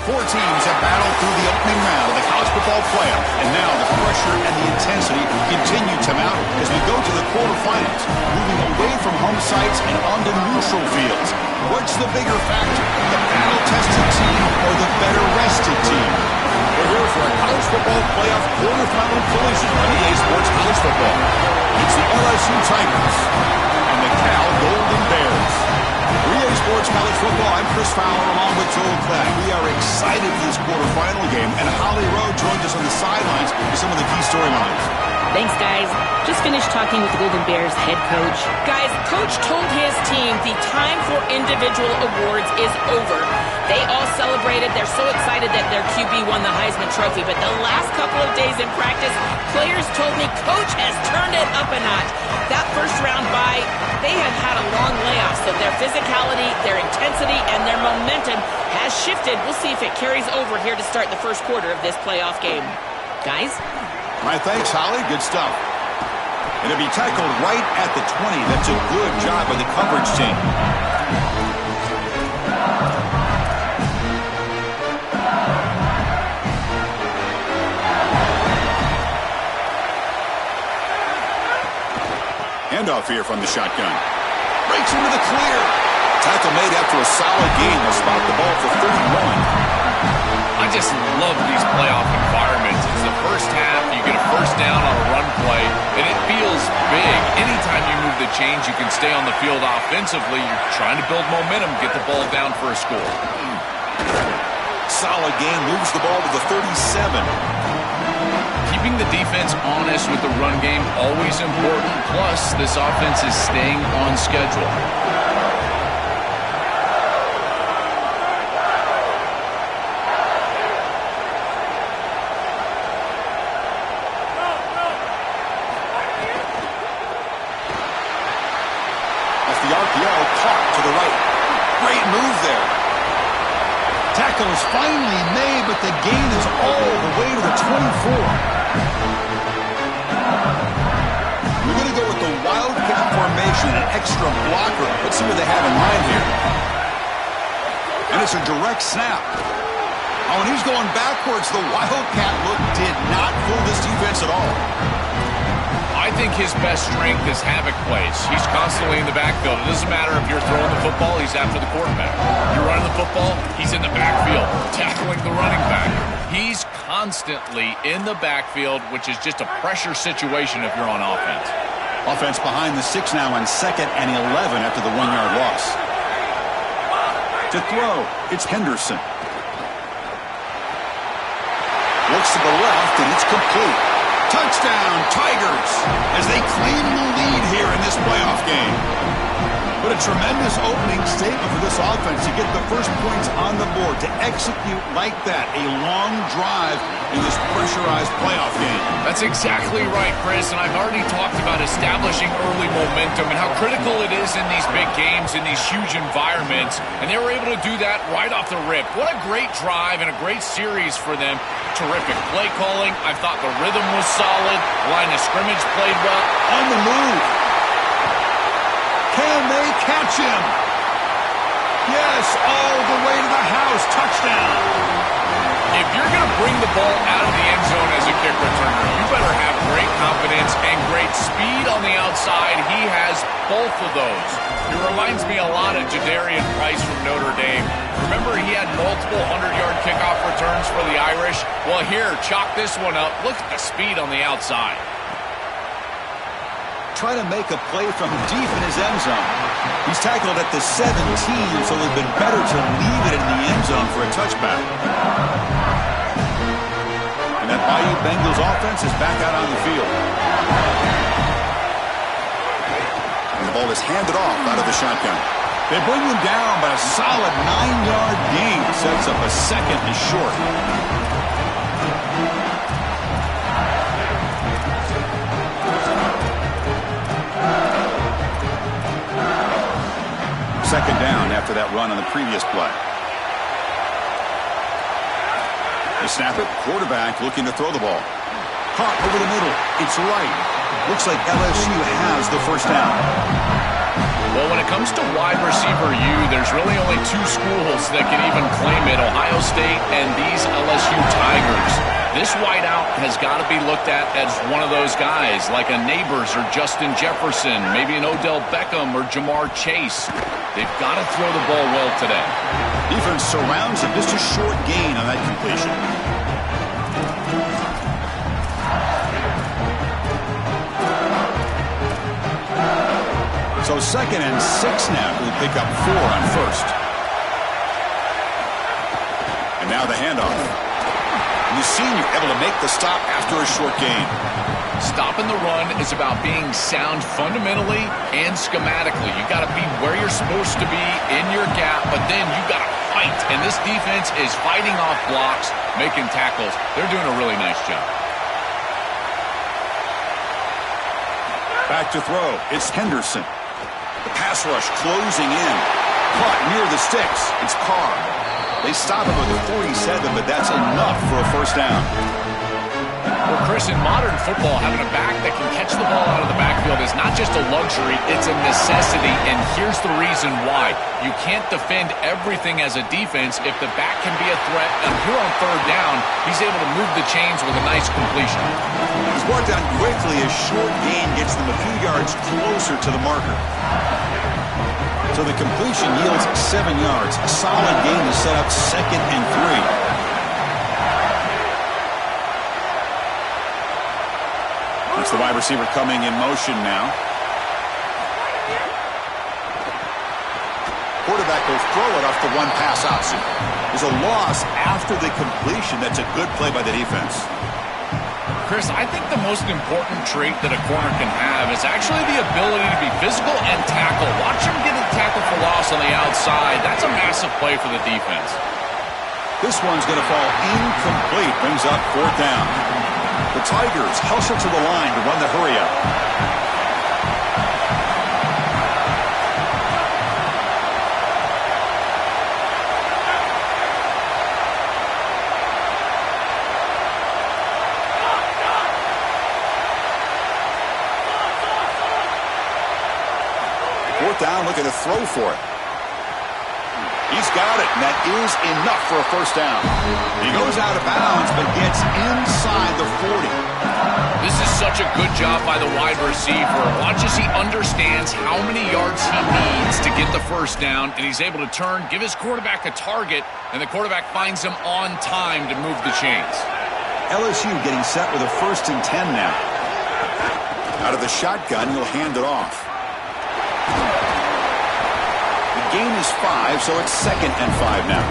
Four teams have battled through the opening round of the college football playoff, and now the pressure and the intensity continue to mount as we go to the quarterfinals, moving away from home sites and onto neutral fields. What's the bigger factor, the battle-tested team or the better-rested team? We're here for a college football playoff quarterfinal collision on EA Sports College Football. It's the LSU Tigers and the Cal Golden Bears. EA Sports College Football, I'm Chris Fowler along with Joel Clack. We are excited for this quarterfinal game, and Holly Rowe joins us on the sidelines with some of the key storylines. Thanks, guys. Just finished talking with the Golden Bears head coach. Guys, coach told his team the time for individual awards is over. They all celebrated. They're so excited that their QB won the Heisman Trophy. But the last couple of days in practice, players told me coach has turned it up a notch. That first round bye, they have had a long layoff. So their physicality, their intensity, and their momentum has shifted. We'll see if it carries over here to start the first quarter of this playoff game. Guys? All right, thanks, Holly. Good stuff. And it'll be tackled right at the 20. That's a good job by the coverage team. Handoff here from the shotgun. Breaks into the clear. Tackle made after a solid gain. Will spot the ball for 31. I just love these playoff environments. It's the first half, you get a first down on a run play, and it feels big. Anytime you move the chains, you can stay on the field offensively. You're trying to build momentum, get the ball down for a score. Solid gain, moves the ball to the 37. Keeping the defense honest with the run game, always important. Plus, this offense is staying on schedule. The RPO caught to the right. Great move there. Tackle is finally made, but the gain is all the way to the 24. We're going to go with the wildcat formation, an extra blocker. Let's see what they have in mind here. And it's a direct snap. Oh, and he's going backwards. The wildcat look did not fool this defense at all. I think his best strength is havoc plays. He's constantly in the backfield. It doesn't matter if you're throwing the football, he's after the quarterback. You're running the football, he's in the backfield, tackling the running back. He's constantly in the backfield, which is just a pressure situation if you're on offense. Offense behind the 6 now on 2nd and 11 after the 1-yard loss. To throw, it's Henderson. Looks to the left, and it's complete. Touchdown, Tigers, as they claim the lead here in this playoff game. But a tremendous opening statement for this offense to get the first points on the board, to execute like that, a long drive in this pressurized playoff game. That's exactly right, Chris, and I've already talked about establishing early momentum and how critical it is in these big games, in these huge environments, and they were able to do that right off the rip. What a great drive and a great series for them. Terrific play calling. I thought the rhythm was solid. Line of scrimmage played well. On the move. Can they catch him? Yes, all the way to the house. Touchdown. If you're going to bring the ball out of the end zone as a kick returner, you better have great confidence and great speed on the outside. He has both of those. It reminds me a lot of Jadarian Price from Notre Dame. Remember, he had multiple 100-yard kickoff returns for the Irish? Well, here, chalk this one up. Look at the speed on the outside. Try to make a play from deep in his end zone. He's tackled at the 17, so it would have been better to leave it in the end zone for a touchback. And that Bayou Bengals offense is back out on the field. And the ball is handed off out of the shotgun. They bring him down, but a solid 9-yard gain sets up a second and short. Second down after that run on the previous play. They snap it. Quarterback looking to throw the ball. Caught over the middle. It's right. Looks like LSU has the first down. Well, when it comes to wide receiver U, there's really only two schools that can even claim it, Ohio State and these LSU Tigers. This wideout has got to be looked at as one of those guys, like a Neighbors or Justin Jefferson, maybe an Odell Beckham or Jamar Chase. They've got to throw the ball well today. Defense surrounds him, just a short gain on that completion. So 2nd and 6 now. We'll pick up 4 on first. And now the handoff. And the senior able to make the stop after a short gain. Stopping the run is about being sound fundamentally and schematically. You got to be where you're supposed to be in your gap, but then you got to fight. And this defense is fighting off blocks, making tackles. They're doing a really nice job. Back to throw. It's Henderson. The pass rush closing in. Caught near the sticks. It's Carr. They stop him with a 47, but that's enough for a first down. Well, Chris, in modern football, having a back that can catch the ball out of the backfield is not just a luxury, it's a necessity, and here's the reason why. You can't defend everything as a defense if the back can be a threat, and here on 3rd down, he's able to move the chains with a nice completion. He's brought down quickly. A short gain gets them a few yards closer to the marker. So the completion yields 7 yards. A solid gain to set up 2nd and 3. That's the wide receiver coming in motion now. Quarterback will throw it off the one pass option. There's a loss after the completion. That's a good play by the defense. Chris, I think the most important trait that a corner can have is actually the ability to be physical and tackle. Watch him get a tackle for loss on the outside. That's a massive play for the defense. This one's going to fall incomplete. Brings up 4th down. The Tigers hustle to the line to run the hurry up. Down, looking to throw for it. He's got it, and that is enough for a first down. He goes out of bounds, but gets inside the 40. This is such a good job by the wide receiver. Watch as he understands how many yards he needs to get the first down, and he's able to turn, give his quarterback a target, and the quarterback finds him on time to move the chains. LSU getting set with a 1st and 10 now. Out of the shotgun, he'll hand it off. Gain is 5, so it's 2nd and 5 now.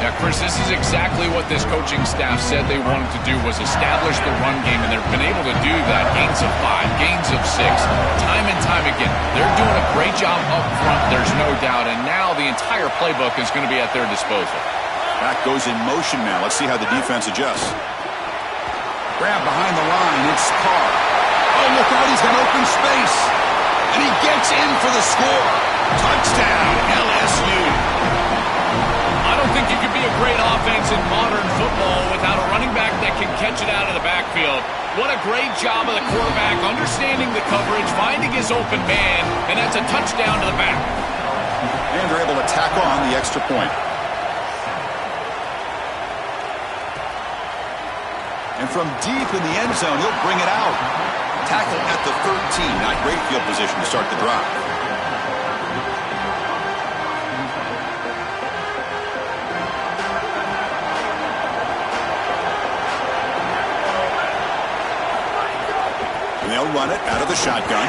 Yeah, Chris, this is exactly what this coaching staff said they wanted to do, was establish the run game, and they've been able to do that. Gains of 5, gains of 6, time and time again. They're doing a great job up front, there's no doubt, and now the entire playbook is going to be at their disposal. Back goes in motion now. Let's see how the defense adjusts. Grab behind the line, it's Carr. Oh, look out, he's got open space. And he gets in for the score. Touchdown, LSU. I don't think you can be a great offense in modern football without a running back that can catch it out of the backfield. What a great job of the quarterback understanding the coverage, finding his open man, and that's a touchdown to the back. And they're able to tack on the extra point. And from deep in the end zone, he'll bring it out. Tackle at the 13. Not great field position to start the drive. And they'll run it out of the shotgun.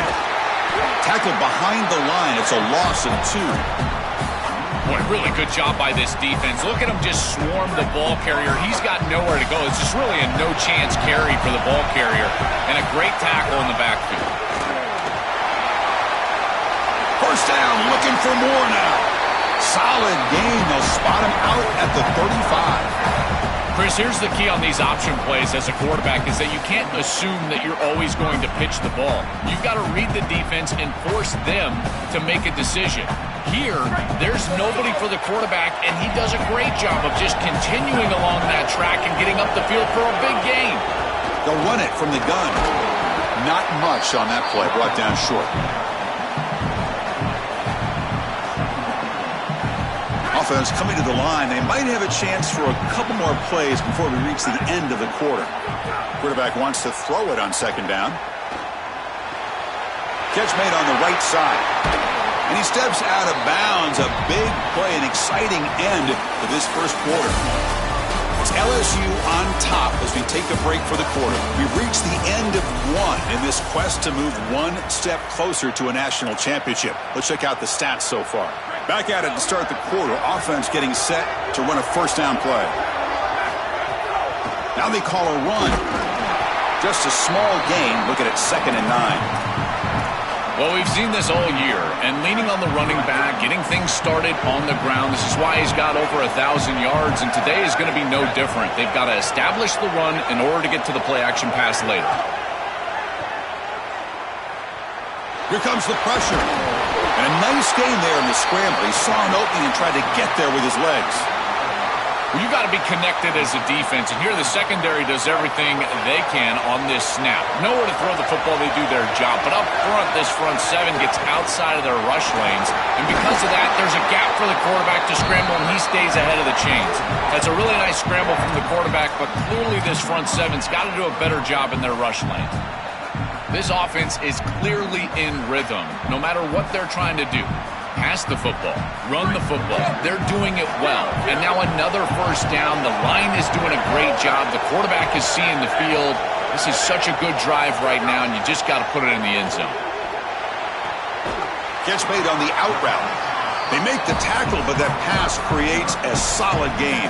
Tackle behind the line. It's a loss of 2. Boy, really good job by this defense. Look at him just swarm the ball carrier. He's got nowhere to go. It's just really a no-chance carry for the ball carrier. And a great tackle in the backfield. First down, looking for more now. Solid gain. They'll spot him out at the 35. Chris, here's the key on these option plays as a quarterback is that you can't assume that you're always going to pitch the ball. You've got to read the defense and force them to make a decision. Here, there's nobody for the quarterback, and he does a great job of just continuing along that track and getting up the field for a big gain. They'll run it from the gun. Not much on that play, brought down short. offense coming to the line. They might have a chance for a couple more plays before we reach the end of the quarter. Quarterback wants to throw it on second down. Catch made on the right side. And he steps out of bounds. A big play, an exciting end to this first quarter. It's LSU on top as we take a break for the quarter. We've reached the end of one in this quest to move one step closer to a national championship. Let's check out the stats so far. Back at it to start the quarter. Offense getting set to run a first down play. Now they call a run. Just a small gain. Look at it, 2nd and 9. Well, we've seen this all year, and leaning on the running back, getting things started on the ground. This is why he's got over 1,000 yards, and today is going to be no different. They've got to establish the run in order to get to the play-action pass later. Here comes the pressure. And a nice gain there in the scramble. He saw an opening and tried to get there with his legs. Well, you got to be connected as a defense, and here the secondary does everything they can on this snap. Nowhere to throw the football, they do their job. But up front, this front seven gets outside of their rush lanes, and because of that, there's a gap for the quarterback to scramble, and he stays ahead of the chains. That's a really nice scramble from the quarterback, but clearly this front seven's got to do a better job in their rush lanes. This offense is clearly in rhythm, no matter what they're trying to do. Pass the football, run the football. They're doing it well. And now another first down. The line is doing a great job. The quarterback is seeing the field. This is such a good drive right now, and you just got to put it in the end zone. Catch made on the out route. They make the tackle, but that pass creates a solid gain.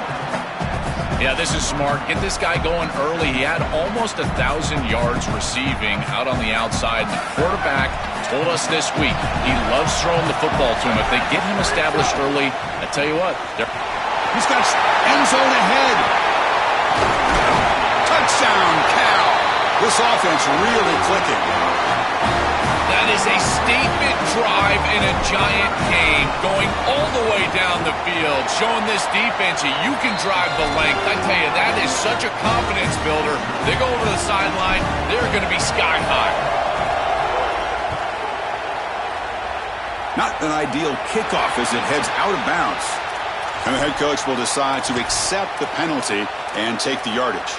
Yeah, this is smart. Get this guy going early. He had almost 1,000 yards receiving out on the outside. The quarterback told us this week he loves throwing the football to him. If they get him established early, I tell you what, he's got end zone ahead. Touchdown, Cal. This offense really clicking. That is a statement drive in a giant game, going all the way down the field, showing this defense you can drive the length. I tell you, that is such a confidence builder. They go over to the sideline, they're going to be sky high. Not an ideal kickoff as it heads out of bounds. And the head coach will decide to accept the penalty and take the yardage.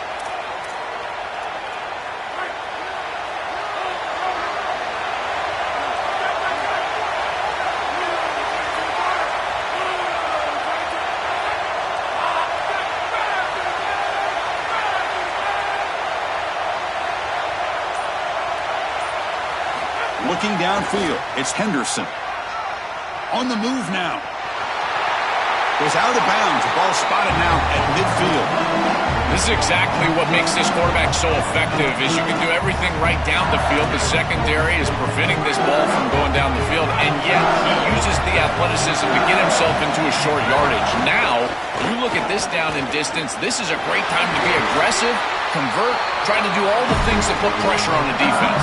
Looking downfield, it's Henderson. On the move now. Goes out of bounds. Ball spotted now at midfield. This is exactly what makes this quarterback so effective, is you can do everything right down the field. The secondary is preventing this ball from going down the field, and yet he uses the athleticism to get himself into a short yardage. Now, you look at this down and distance, this is a great time to be aggressive, convert, trying to do all the things that put pressure on the defense.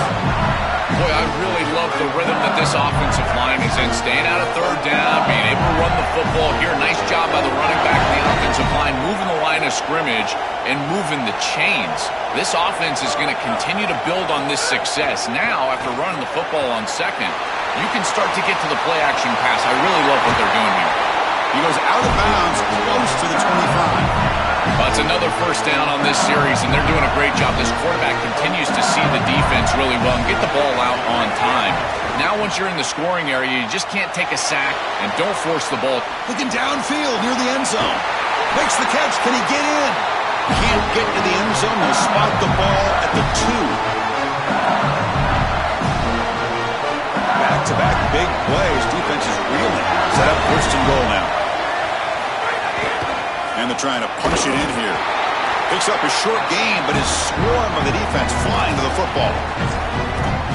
Boy, I really love the rhythm that this offensive line is in. Staying out of third down, being able to run the football here. Nice job by the running back and the offensive line, moving the line of scrimmage and moving the chains. This offense is going to continue to build on this success. Now, after running the football on second, you can start to get to the play-action pass. I really love what they're doing here. He goes out of bounds, close to the 25. Well, it's another first down on this series, and they're doing a great job. This quarterback continues to see the defense really well and get the ball out on time. Now, once you're in the scoring area, you just can't take a sack and don't force the ball. Looking downfield near the end zone. Makes the catch. Can he get in? Can't get to the end zone. They'll spot the ball at the 2. Back-to-back big plays. Defense is reeling. Set up first and goal now. And they're trying to punch it in here. Picks up a short gain, but his swarm of the defense flying to the football.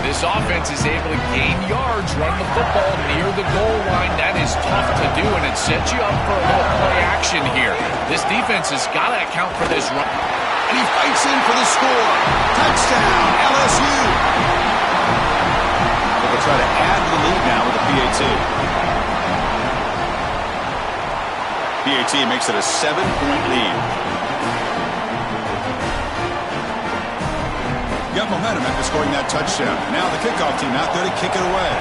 This offense is able to gain yards, run the football near the goal line. That is tough to do, and it sets you up for a little play action here. This defense has got to account for this run. And he fights in for the score. Touchdown, LSU. They'll try to add to the lead now with the PAT. PAT makes it a 7-point lead. Got momentum after scoring that touchdown. Now the kickoff team out there to kick it away.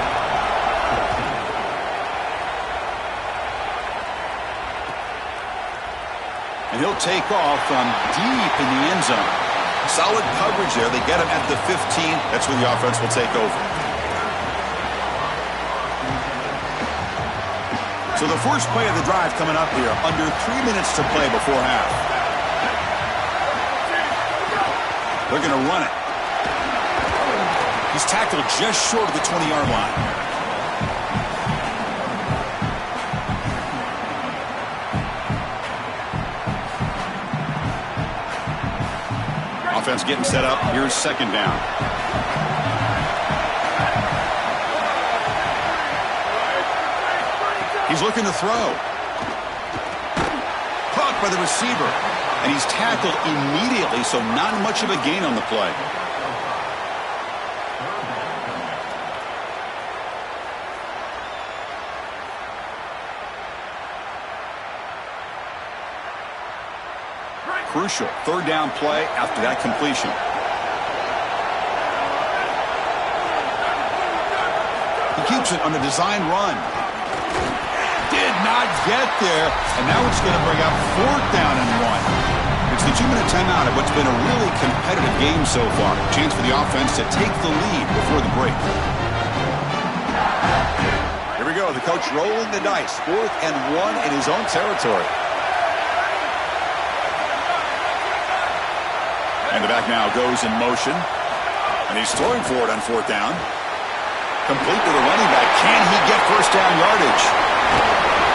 And he'll take off from deep in the end zone. Solid coverage there. They get him at the 15. That's where the offense will take over. So the first play of the drive coming up here. Under 3 minutes to play before half. They're going to run it. He's tackled just short of the 20-yard line. Offense getting set up. Here's second down. He's looking to throw. Caught by the receiver. And he's tackled immediately, so not much of a gain on the play. Crucial third down play after that completion. He keeps it on a design run. Did not get there, and now it's going to bring up 4th down and 1. It's the 2-minute timeout of what's been a really competitive game so far. Chance for the offense to take the lead before the break. Here we go. The coach rolling the dice. 4th and 1 in his own territory. And the back now goes in motion. And he's throwing for it on 4th down. Complete to the running back. Can he get first down yardage?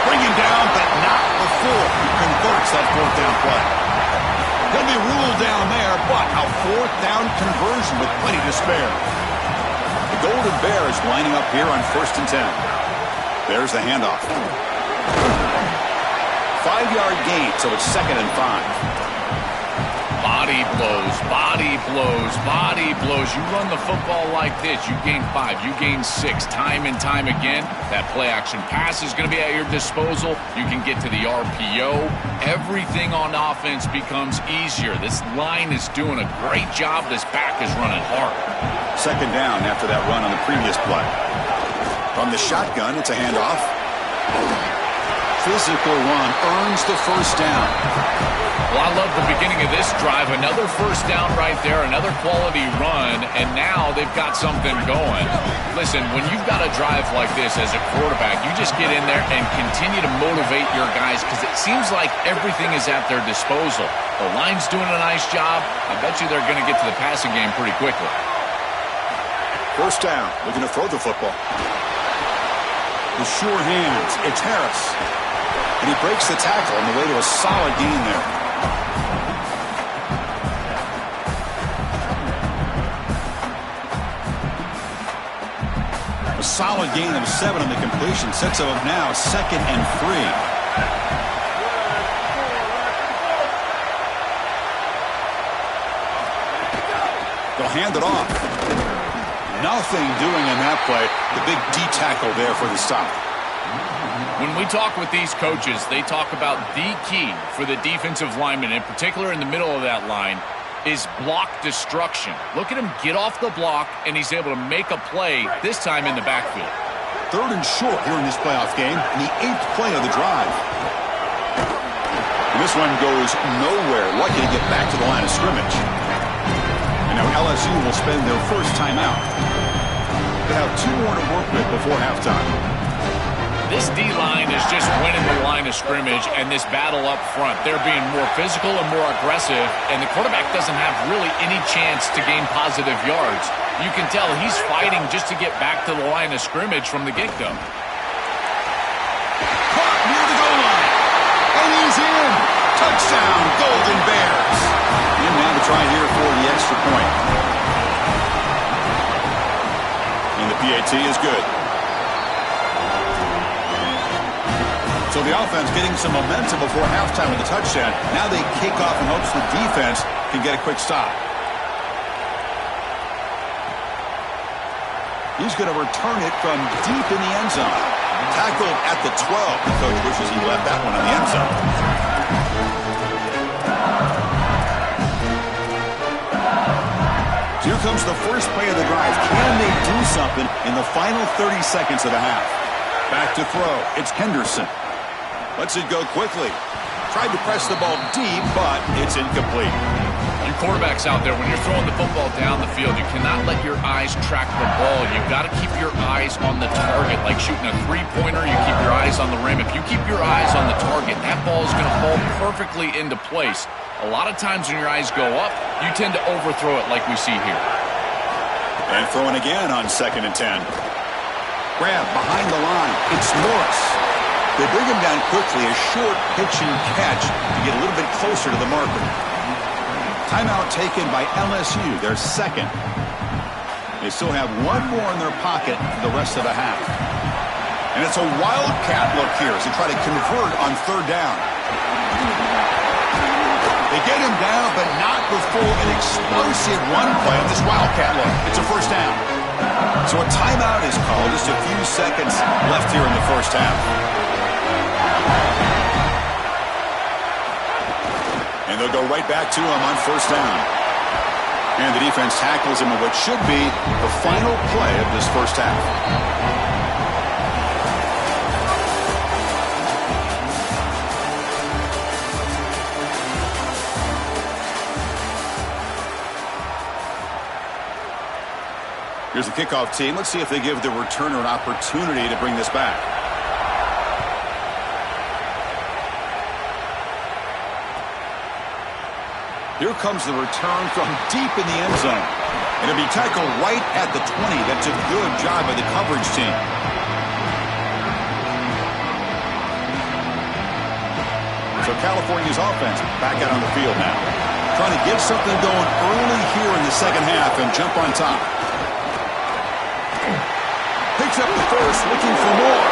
Bringing down, but not before he converts that 4th down play. He'll be ruled down there, but a 4th down conversion with plenty to spare. The Golden Bears lining up here on 1st and 10. There's the handoff. 5-yard gain, so it's 2nd and 5. Body blows, body blows, body blows. You run the football like this, you gain 5, you gain 6, time and time again. That play-action pass is going to be at your disposal. You can get to the RPO. Everything on offense becomes easier. This line is doing a great job. This back is running hard. 2nd down after that run on the previous play. From the shotgun, it's a handoff. Physical run earns the first down. Well, I love the beginning of this drive. Another first down right there, another quality run, and now they've got something going. Listen, when you've got a drive like this as a quarterback, you just get in there and continue to motivate your guys because it seems like everything is at their disposal. The line's doing a nice job. I bet you they're going to get to the passing game pretty quickly. First down, looking to throw the football. With sure hands, it's Harris. And he breaks the tackle on the way to a solid gain there. A solid gain of 7 on the completion sets him up now 2nd and 3. They'll hand it off. Nothing doing in that play. The big D tackle there for the stop. When we talk with these coaches, they talk about the key for the defensive lineman, in particular in the middle of that line, is block destruction. Look at him get off the block, and he's able to make a play, this time in the backfield. 3rd and short here in this playoff game, and the 8th play of the drive. And this one goes nowhere, lucky to get back to the line of scrimmage. And now LSU will spend their first timeout. They have 2 more to work with before halftime. This D-line is just winning the line of scrimmage and this battle up front. They're being more physical and more aggressive, and the quarterback doesn't have really any chance to gain positive yards. You can tell he's fighting just to get back to the line of scrimmage from the get-go. Caught near the goal line. And he's in. Touchdown, Golden Bears. And now to try here for the extra point. And the PAT is good. So the offense getting some momentum before halftime with the touchdown. Now they kick off in hopes the defense can get a quick stop. He's going to return it from deep in the end zone. Tackled at the 12. The coach wishes he left that one on the end zone. Here comes the first play of the drive. Can they do something in the final 30 seconds of the half? Back to throw. It's Henderson. Lets it go quickly. tried to press the ball deep, but it's incomplete. Your quarterback's out there. When you're throwing the football down the field, you cannot let your eyes track the ball. You've got to keep your eyes on the target. Like shooting a three-pointer, you keep your eyes on the rim. If you keep your eyes on the target, that ball is going to fall perfectly into place. A lot of times when your eyes go up, you tend to overthrow it like we see here. And throwing again on 2nd and 10. Grab behind the line. It's Morris. They bring him down quickly. A short pitch and catch to get a little bit closer to the marker. Timeout taken by LSU, their second. They still have one more in their pocket for the rest of the half. And it's a wildcat look here as they try to convert on 3rd down. They get him down, but not before an explosive run play on this wildcat look. It's a 1st down. So a timeout is called. Just a few seconds left here in the 1st half. And they'll go right back to him on 1st down. And the defense tackles him in what should be the final play of this 1st half. Here's the kickoff team. Let's see if they give the returner an opportunity to bring this back. Here comes the return from deep in the end zone. It'll be tackled right at the 20. That's a good job by the coverage team. So California's offense back out on the field now. Trying to get something going early here in the 2nd half and jump on top. Picks up the first, looking for more.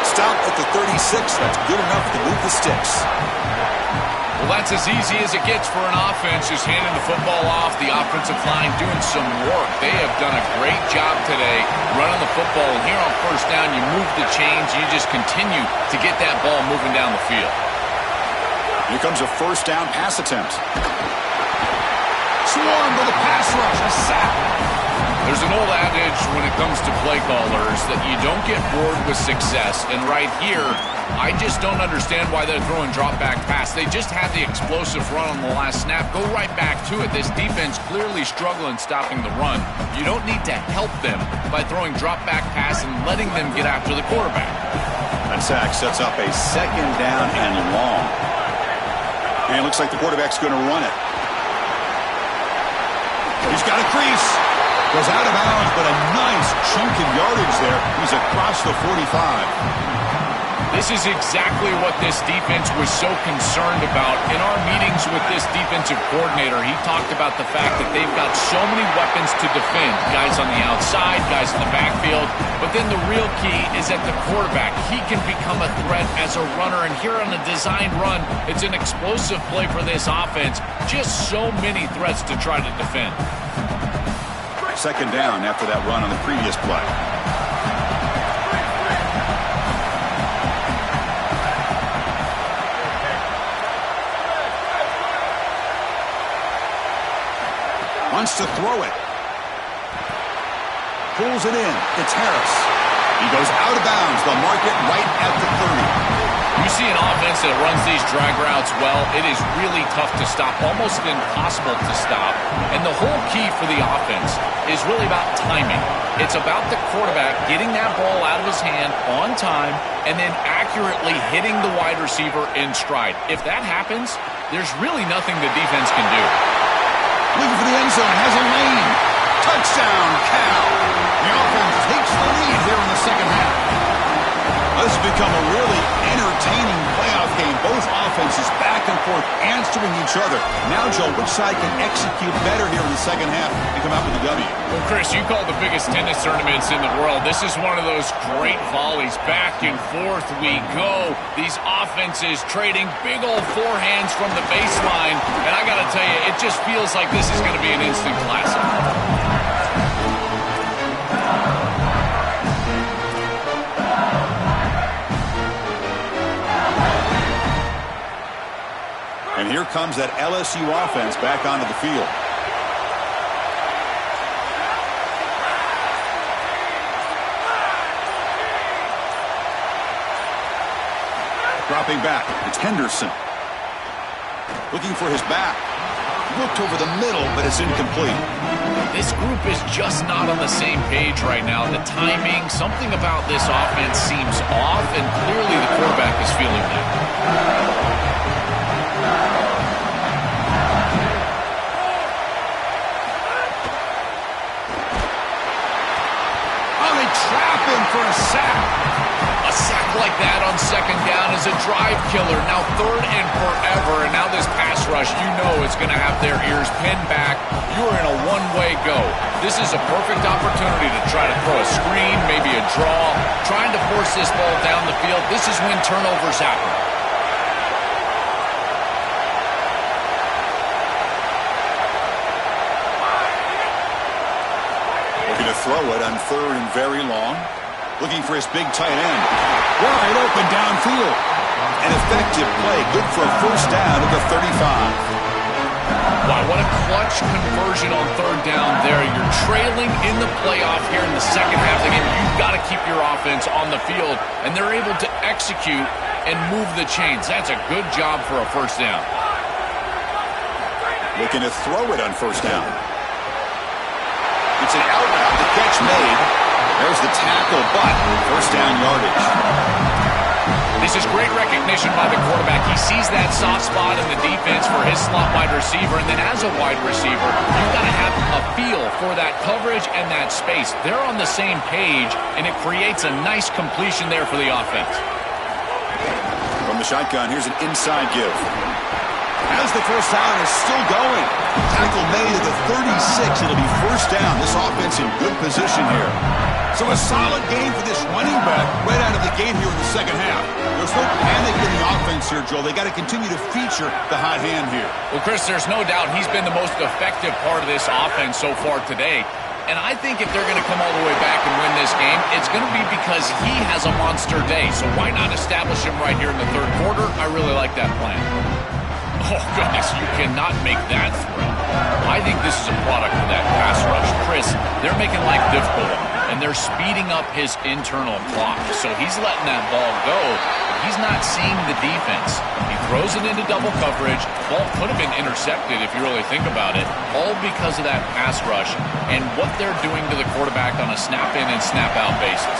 Stop at the 36. That's good enough to move the sticks. Well, that's as easy as it gets for an offense, just handing the football off. The offensive line doing some work. They have done a great job today running the football. And here on 1st down, you move the chains. You just continue to get that ball moving down the field. Here comes a 1st down pass attempt. Swarmed with a pass rush, a sack. There's an old adage when it comes to play callers that you don't get bored with success. And right here, I just don't understand why they're throwing drop-back pass. They just had the explosive run on the last snap. Go right back to it. This defense clearly struggling stopping the run. You don't need to help them by throwing drop-back pass and letting them get after the quarterback. That sack sets up a 2nd down and long. And it looks like the quarterback's going to run it. He's got a crease. Goes out of bounds, but a nice chunk of yardage there. He's across the 45. This is exactly what this defense was so concerned about. In our meetings with this defensive coordinator, he talked about the fact that they've got so many weapons to defend. Guys on the outside, guys in the backfield. But then the real key is at the quarterback. He can become a threat as a runner. And here on a designed run, it's an explosive play for this offense. Just so many threats to try to defend. 2nd down after that run on the previous play. Wants to throw it. Pulls it in. It's Harris. He goes out of bounds. They'll mark it right at the 30. You see an offense that runs these drag routes well, it is really tough to stop, almost impossible to stop. And the whole key for the offense is really about timing. It's about the quarterback getting that ball out of his hand on time and then accurately hitting the wide receiver in stride. If that happens, there's really nothing the defense can do. Looking for the end zone, has a lane. Touchdown, Cal. The offense takes the lead here in the 2nd half. This has become a really entertaining playoff game. Both offenses back and forth answering each other. Now, Joe, which side can execute better here in the 2nd half and come out with the W? Well, Chris, you call the biggest tennis tournaments in the world. This is one of those great volleys. Back and forth we go. These offenses trading big old forehands from the baseline. And I got to tell you, it just feels like this is going to be an instant classic. And here comes that LSU offense back onto the field. Dropping back, it's Henderson. Looking for his back. Looked over the middle, but it's incomplete. This group is just not on the same page right now. The timing, something about this offense seems off, and clearly the quarterback is feeling that. Oh, they trap him for a sack. A sack like that on second down is a drive killer. Now third and forever, and now this pass rush, you know it's going to have their ears pinned back. You're in a one-way go. This is a perfect opportunity to try to throw a screen, maybe a draw, trying to force this ball down the field. This is when turnovers happen. Looking to throw it on third and very long. Looking for his big tight end. Wide open downfield. An effective play. Good for a first down at the 35. Wow, what a clutch conversion on third down there. You're trailing in the playoff here in the second half of the game. You've got to keep your offense on the field, and they're able to execute and move the chains. That's a good job for a first down. Looking to throw it on first down. It's an out route. The catch made. There's the tackle, but first down yardage. This is great recognition by the quarterback. He sees that soft spot in the defense for his slot wide receiver, and then as a wide receiver, you've got to have a feel for that coverage and that space. They're on the same page, and it creates a nice completion there for the offense. From the shotgun, here's an inside give. As the first down is still going. Tackle made at the 36. It'll be first down. This offense in good position here. So a solid game for this running back right out of the gate here in the second half. There's no panic in the offense here, Joel. They got to continue to feature the hot hand here. Well, Chris, there's no doubt he's been the most effective part of this offense so far today. And I think if they're going to come all the way back and win this game, it's going to be because he has a monster day. So why not establish him right here in the third quarter? I really like that plan. Oh, goodness, you cannot make that throw. I think this is a product of that pass rush. Chris, they're making life difficult, and they're speeding up his internal clock. So he's letting that ball go, but he's not seeing the defense. He throws it into double coverage. The ball could have been intercepted if you really think about it, all because of that pass rush and what they're doing to the quarterback on a snap-in and snap-out basis.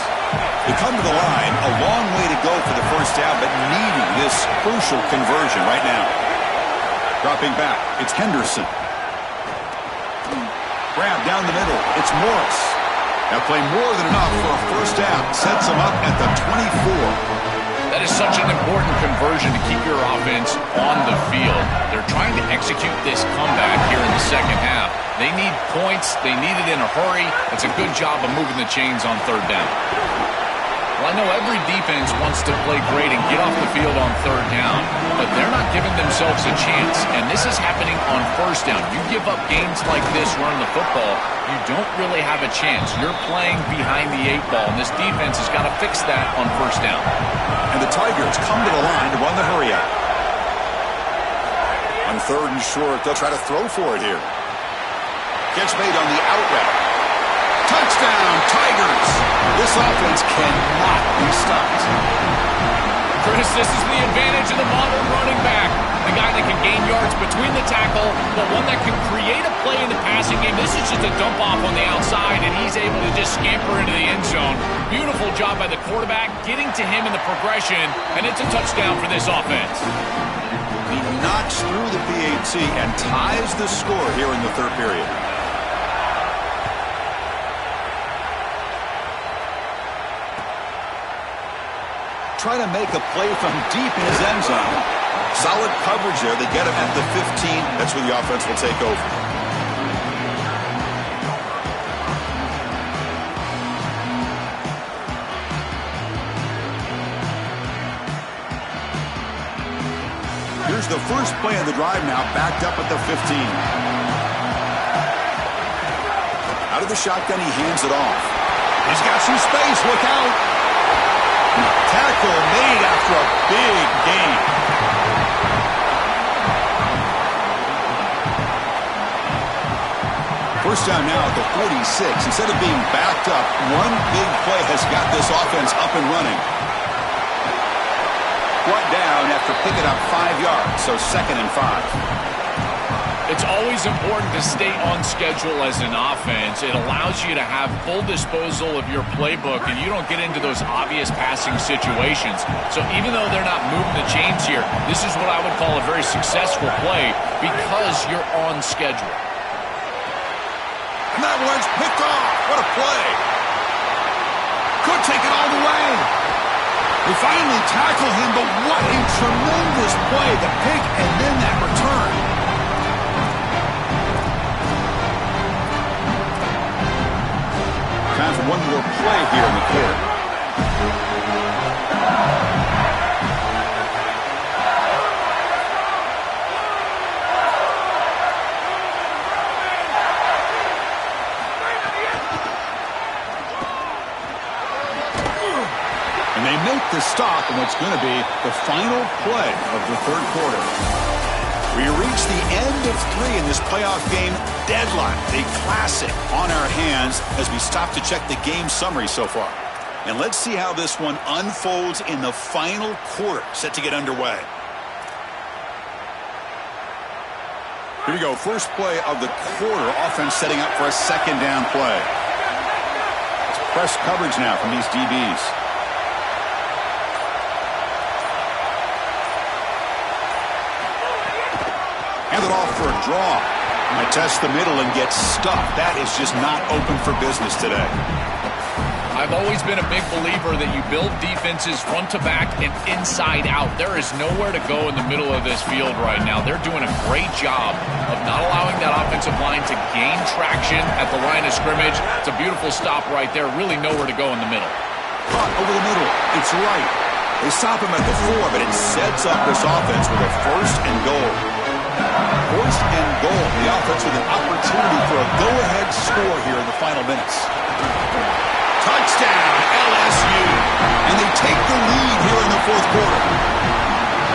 They come to the line, a long way to go for the first down, but needing this crucial conversion right now. Dropping back, it's Henderson. Grab down the middle, it's Morris. Now play more than enough for a first down. Sets them up at the 24. That is such an important conversion to keep your offense on the field. They're trying to execute this comeback here in the second half. They need points. They need it in a hurry. It's a good job of moving the chains on third down. Well, I know every defense wants to play great and get off the field on third down, but they're not giving themselves a chance, and this is happening on first down. You give up games like this running the football, you don't really have a chance. You're playing behind the 8 ball, and this defense has got to fix that on first down. And the Tigers come to the line to run the hurry up. On third and short, they'll try to throw for it here. Catch made on the out route. Touchdown, Tigers! This offense cannot be stopped. Chris, this is the advantage of the modern running back. The guy that can gain yards between the tackle, but one that can create a play in the passing game. This is just a dump off on the outside, and he's able to just scamper into the end zone. Beautiful job by the quarterback, getting to him in the progression, and it's a touchdown for this offense. He knocks through the PAT and ties the score here in the third period. Try to make a play from deep in his end zone. Solid coverage there. They get him at the 15. That's where the offense will take over. Here's the first play of the drive now, backed up at the 15. Out of the shotgun, he hands it off. He's got some space. Look out. Tackle made after a big gain. First down now at the 46. Instead of being backed up, one big play has got this offense up and running. Brought down after picking up 5 yards, so 2nd and 5. It's always important to stay on schedule as an offense. It allows you to have full disposal of your playbook, and you don't get into those obvious passing situations. So even though they're not moving the chains here, this is what I would call a very successful play because you're on schedule. And that one's picked off. What a play. Could take it all the way. They finally tackle him, but what a tremendous play. The pick and then that return. Time for one more play here in the quarter. And they make the stop in what's going to be the final play of the third quarter. We reach the end of 3 in this playoff game deadline. A classic on our hands as we stop to check the game summary so far. And let's see how this one unfolds in the final quarter, set to get underway. Here we go. First play of the quarter. Offense setting up for a 2nd down play. It's press coverage now from these DBs. Hand it off for a draw. I test the middle and get stuffed. That is just not open for business today. I've always been a big believer that you build defenses front to back and inside out. There is nowhere to go in the middle of this field right now. They're doing a great job of not allowing that offensive line to gain traction at the line of scrimmage. It's a beautiful stop right there. Really nowhere to go in the middle. Cut over the middle. It's right. They stop him at the 4, but it sets up this offense with a 1st and goal. 1st and goal. The offense with an opportunity for a go-ahead score here in the final minutes. Touchdown, LSU. And they take the lead here in the 4th quarter.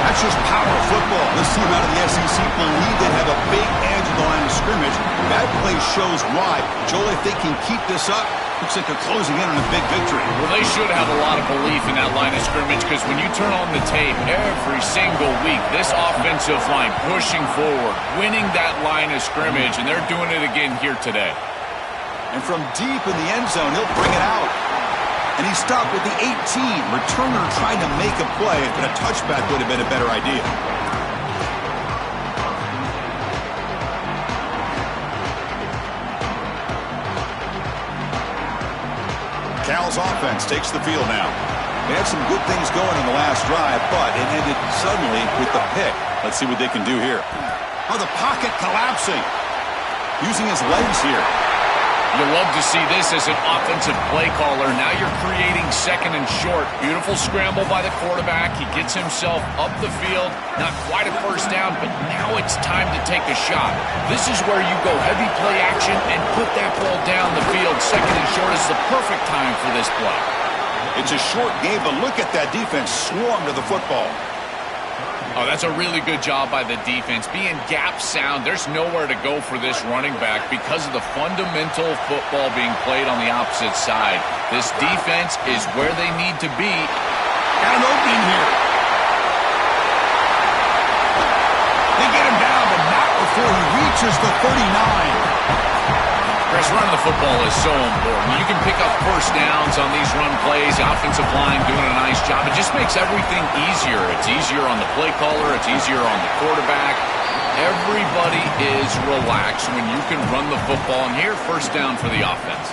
That's just power football. This team out of the SEC believe they have a big edge of the line of scrimmage. That play shows why. Joel, if they can keep this up, looks like they're closing in on a big victory. Well, they should have a lot of belief in that line of scrimmage because when you turn on the tape every single week, this offensive line pushing forward, winning that line of scrimmage, and they're doing it again here today. And from deep in the end zone, he'll bring it out. And he stopped at the 18. Returner trying to make a play, but a touchback would have been a better idea. Cal's offense takes the field now. They had some good things going in the last drive, but it ended suddenly with the pick. Let's see what they can do here. Oh, the pocket collapsing. Using his legs here. You love to see this as an offensive play caller. Now you're creating 2nd and short. Beautiful scramble by the quarterback. He gets himself up the field. Not quite a 1st down, but now it's time to take a shot. This is where you go heavy play action and put that ball down the field. 2nd and short is the perfect time for this play. It's a short game, but look at that defense swarm to the football. Oh, that's a really good job by the defense. Being gap sound, there's nowhere to go for this running back because of the fundamental football being played on the opposite side. This defense is where they need to be. Got an opening here. They get him down, but not before he reaches the 39. Chris, running the football is so important. You can pick up 1st downs on these run plays. The offensive line doing a nice job. It just makes everything easier. It's easier on the play caller. It's easier on the quarterback. Everybody is relaxed when you can run the football. And here, 1st down for the offense.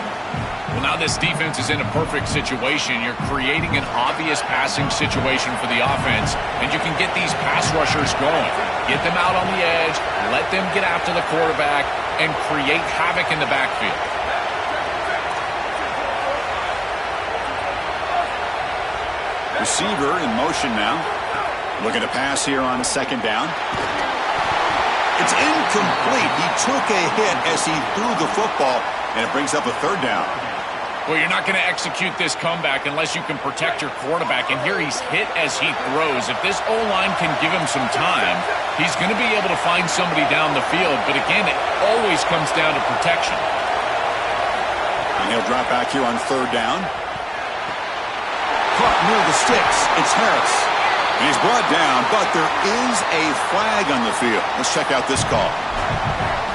Well, now this defense is in a perfect situation. You're creating an obvious passing situation for the offense, and you can get these pass rushers going. Get them out on the edge, let them get after the quarterback, and create havoc in the backfield. Receiver in motion now. Looking to pass here on 2nd down. It's incomplete. He took a hit as he threw the football, and it brings up a 3rd down. Well, you're not going to execute this comeback unless you can protect your quarterback. And here he's hit as he throws. If this O-line can give him some time, he's going to be able to find somebody down the field. But again, it always comes down to protection. And he'll drop back here on 3rd down. Caught near the sticks. It's Harris. He's brought down, but there is a flag on the field. Let's check out this call.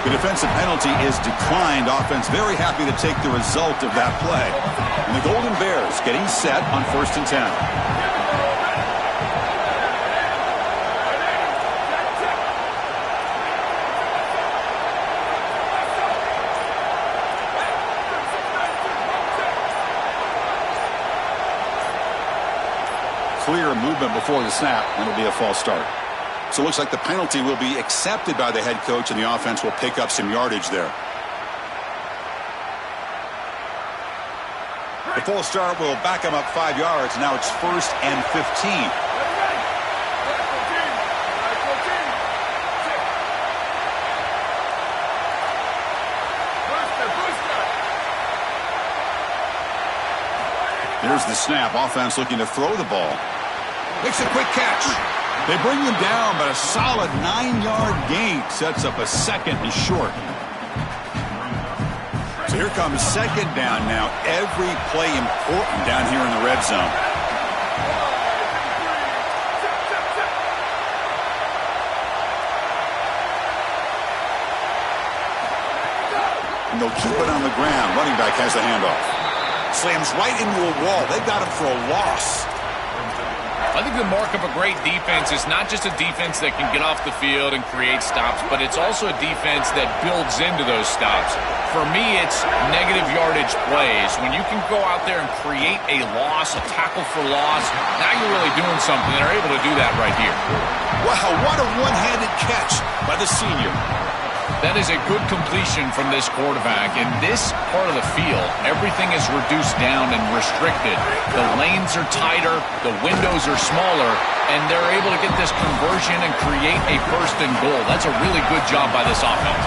The defensive penalty is declined. Offense very happy to take the result of that play. And the Golden Bears getting set on 1st and 10. Clear movement before the snap, and it'll be a false start. So it looks like the penalty will be accepted by the head coach, and the offense will pick up some yardage there. The false start will back him up 5 yards. Now it's 1st and 15. Here's the snap. Offense looking to throw the ball. Makes a quick catch. They bring him down, but a solid 9-yard gain sets up a 2nd and short. So here comes 2nd down now. Every play important down here in the red zone. And they'll keep it on the ground. Running back has the handoff. Slams right into a wall. They got him for a loss. I think the mark of a great defense is not just a defense that can get off the field and create stops, but it's also a defense that builds into those stops. For me, it's negative yardage plays. When you can go out there and create a loss, a tackle for loss, now you're really doing something. They're able to do that right here. Wow, what a one-handed catch by the senior. That is a good completion from this quarterback. In this part of the field, everything is reduced down and restricted. The lanes are tighter, the windows are smaller, and they're able to get this conversion and create a 1st and goal. That's a really good job by this offense.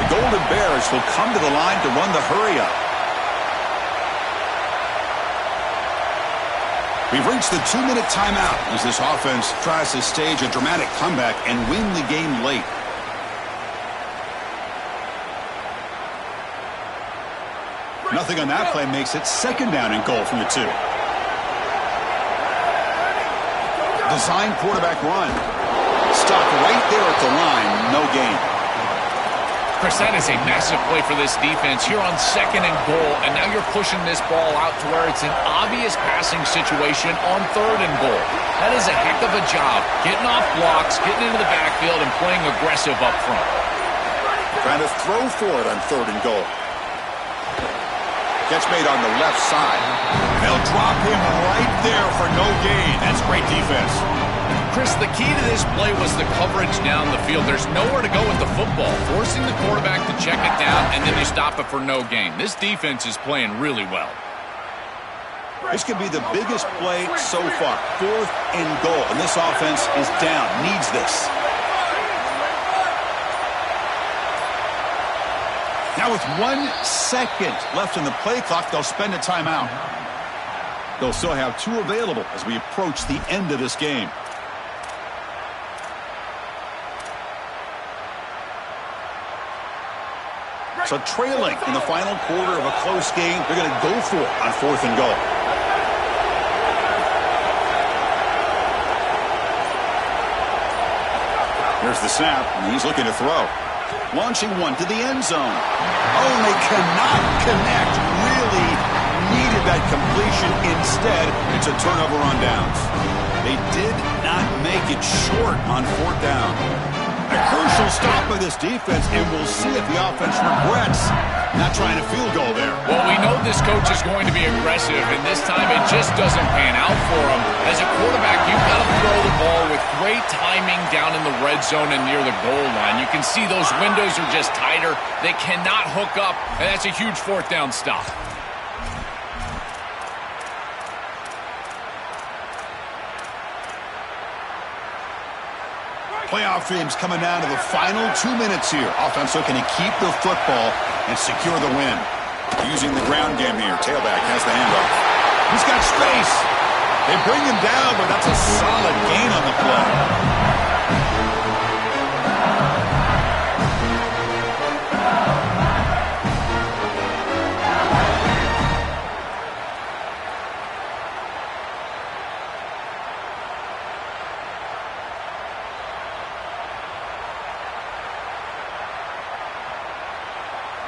The Golden Bears will come to the line to run the hurry-up. We've reached the 2-minute timeout as this offense tries to stage a dramatic comeback and win the game late. Nothing on that play makes it 2nd down and goal from the 2. Design quarterback run. Stopped right there at the line. No gain. Chris, that is a massive play for this defense here on 2nd and goal, and now you're pushing this ball out to where it's an obvious passing situation on 3rd and goal. That is a heck of a job, getting off blocks, getting into the backfield, and playing aggressive up front. Trying to throw for it on 3rd and goal. Catch made on the left side. They'll drop him right there for no gain. That's great defense. Chris, the key to this play was the coverage down the field. There's nowhere to go with the football. Forcing the quarterback to check it down, and then you stop it for no gain. This defense is playing really well. This could be the biggest play so far. 4th and goal, and this offense is down. Needs this. Now with 1 second left in the play clock, they'll spend a timeout. They'll still have 2 available as we approach the end of this game. So trailing in the final quarter of a close game, they're going to go for it on 4th and goal. Here's the snap, and he's looking to throw. Launching one to the end zone. Oh, and they cannot connect. Really needed that completion. Instead, it's a turnover on downs. They did not make it short on 4th down. A crucial stop by this defense, and we'll see if the offense regrets not trying a field goal there. Well, we know this coach is going to be aggressive, and this time it just doesn't pan out for him. As a quarterback, you've got to throw the ball with great timing down in the red zone and near the goal line. You can see those windows are just tighter. They cannot hook up, and that's a huge 4th down stop. Playoff games coming down to the final 2 minutes here. Offense looking to keep the football and secure the win. Using the ground game here. Tailback has the handoff. He's got space. They bring him down, but that's a solid gain on the play.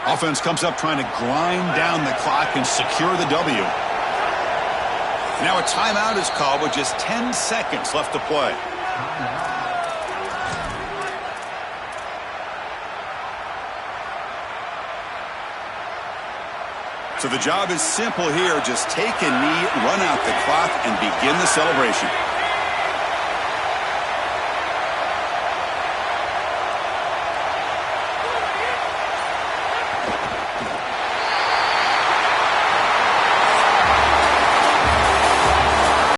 Offense comes up trying to grind down the clock and secure the W. Now a timeout is called with just 10 seconds left to play. So the job is simple here. Just take a knee, run out the clock, and begin the celebration.